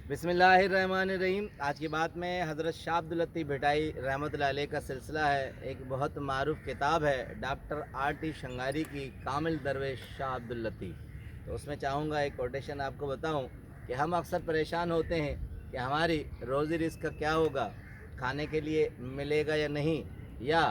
बिस्मिल्लाहिर्रहमानिर्रहीम। आज की बात में हज़रत शाह अब्दुल लतीफ़ भिटाई रहमतुल्लाह अलैह का सिलसिला है। एक बहुत मारूफ किताब है डॉक्टर R.T. शंगारी की कामिल दरवेश शाह अब्दुल लतीफ़। तो उसमें चाहूँगा एक कोटेशन आपको बताऊँ कि हम अक्सर परेशान होते हैं कि हमारी रोज़ी रिज़्क़ का क्या होगा, खाने के लिए मिलेगा या नहीं, या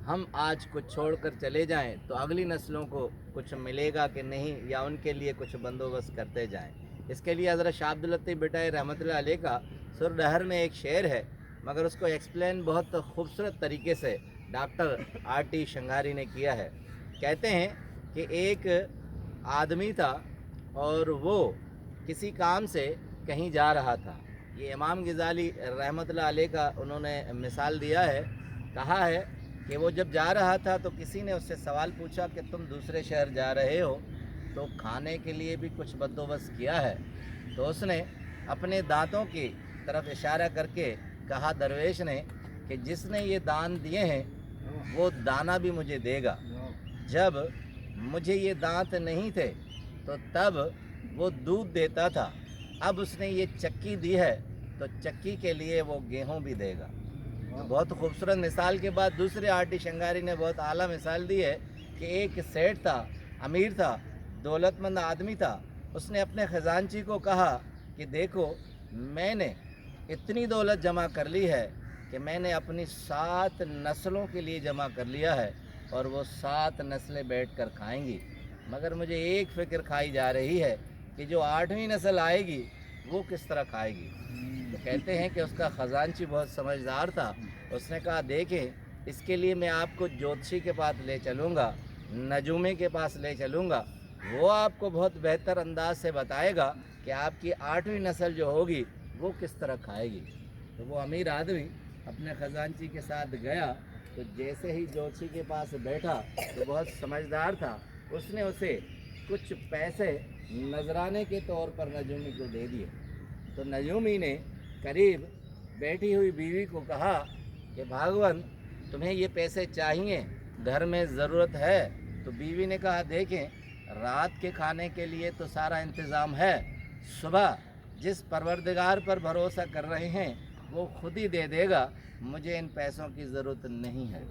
हम आज कुछ छोड़ कर चले जाएं तो अगली नस्लों को कुछ मिलेगा कि नहीं, या उनके लिए कुछ बंदोबस्त करते जाएं। इसके लिए हज़रत शाह अब्दुल लतीफ़ भिटाई रहमतुल्लाह अलैह का सुरडहर में एक शेर है, मगर उसको एक्सप्लेन बहुत खूबसूरत तरीके से डॉक्टर R.T. शंगारी ने किया है। कहते हैं कि एक आदमी था और वो किसी काम से कहीं जा रहा था। ये इमाम ग़ज़ाली रहमतुल्लाह अलैह का उन्होंने मिसाल दिया है। कहा है कि वो जब जा रहा था तो किसी ने उससे सवाल पूछा कि तुम दूसरे शहर जा रहे हो तो खाने के लिए भी कुछ बंदोबस्त किया है? तो उसने अपने दांतों की तरफ इशारा करके कहा दरवेश ने कि जिसने ये दान दिए हैं वो दाना भी मुझे देगा। जब मुझे ये दांत नहीं थे तो तब वो दूध देता था, अब उसने ये चक्की दी है तो चक्की के लिए वो गेहूं भी देगा। तो बहुत खूबसूरत मिसाल के बाद दूसरे R.T. शंगारी ने बहुत आला मिसाल दी है कि एक सेठ था, अमीर था, दौलतमंद आदमी था। उसने अपने ख़जानची को कहा कि देखो, मैंने इतनी दौलत जमा कर ली है कि मैंने अपनी 7 नस्लों के लिए जमा कर लिया है और वो 7 नस्लें बैठकर खाएंगी, मगर मुझे एक फ़िक्र खाई जा रही है कि जो 8वीं नस्ल आएगी वो किस तरह खाएगी। तो कहते हैं कि उसका ख़जानची बहुत समझदार था। उसने कहा देखें, इसके लिए मैं आपको ज्योतिषी के पास ले चलूँगा, नजूमी के पास ले चलूँगा, वो आपको बहुत बेहतर अंदाज से बताएगा कि आपकी 8वीं नस्ल जो होगी वो किस तरह खाएगी। तो वो अमीर आदमी अपने ख़जानची के साथ गया, तो जैसे ही ज्योतिषी के पास बैठा तो बहुत समझदार था, उसने उसे कुछ पैसे नजराने के तौर पर नजूमी को दे दिए। तो नजूमी ने करीब बैठी हुई बीवी को कहा कि भागवन, तुम्हें ये पैसे चाहिए, घर में ज़रूरत है? तो बीवी ने कहा देखें, रात के खाने के लिए तो सारा इंतज़ाम है, सुबह जिस परवरदिगार पर भरोसा कर रहे हैं वो खुद ही दे देगा, मुझे इन पैसों की ज़रूरत नहीं है।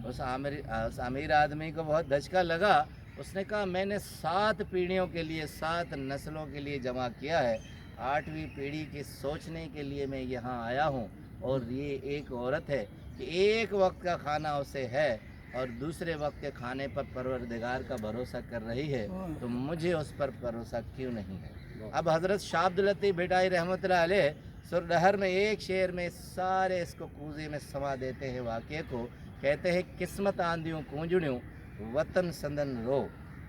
उस अमीर आदमी को बहुत धचका लगा। उसने कहा मैंने 7 पीढ़ियों के लिए, 7 नस्लों के लिए जमा किया है, 8वीं पीढ़ी के सोचने के लिए मैं यहाँ आया हूँ, और ये एक औरत है कि एक वक्त का खाना उसे है और दूसरे वक्त के खाने पर परवरदिगार का भरोसा कर रही है, तो मुझे उस पर भरोसा क्यों नहीं है। अब हज़रत शाह अब्दुल लतीफ़ भिटाई रहमतुल्लाह अलैह सुरडहर में एक शेर में सारे इसको कूजे में समा देते हैं वाक़े को। कहते हैं किस्मत आंधियों कूंजड़ियों वतन संदन रो।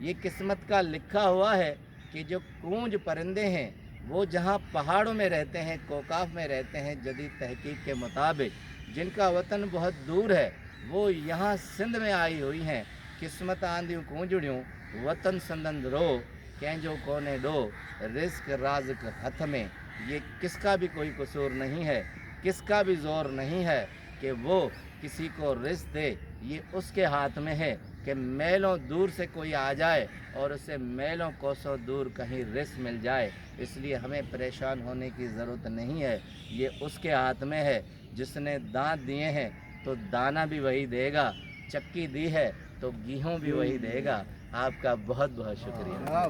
ये किस्मत का लिखा हुआ है कि जो कूंज परिंदे हैं वो जहाँ पहाड़ों में रहते हैं, कोकाफ में रहते हैं, जदीद तहकीक के मुताबिक जिनका वतन बहुत दूर है, वो यहाँ सिंध में आई हुई हैं। किस्मत आंधियों कूंजड़ियों वतन संदन रो, कैंजो कोने डो, रिस्क राज़क हथ में। ये किसका भी कोई कसूर नहीं है, किसका भी ज़ोर नहीं है कि वो किसी को रिस्क दे, ये उसके हाथ में है कि मैलों दूर से कोई आ जाए और उसे मैलों कोसों दूर कहीं रिस्क मिल जाए। इसलिए हमें परेशान होने की ज़रूरत नहीं है, ये उसके हाथ में है। जिसने दांत दिए हैं तो दाना भी वही देगा, चक्की दी है तो गेहूँ भी वही देगा। आपका बहुत बहुत शुक्रिया।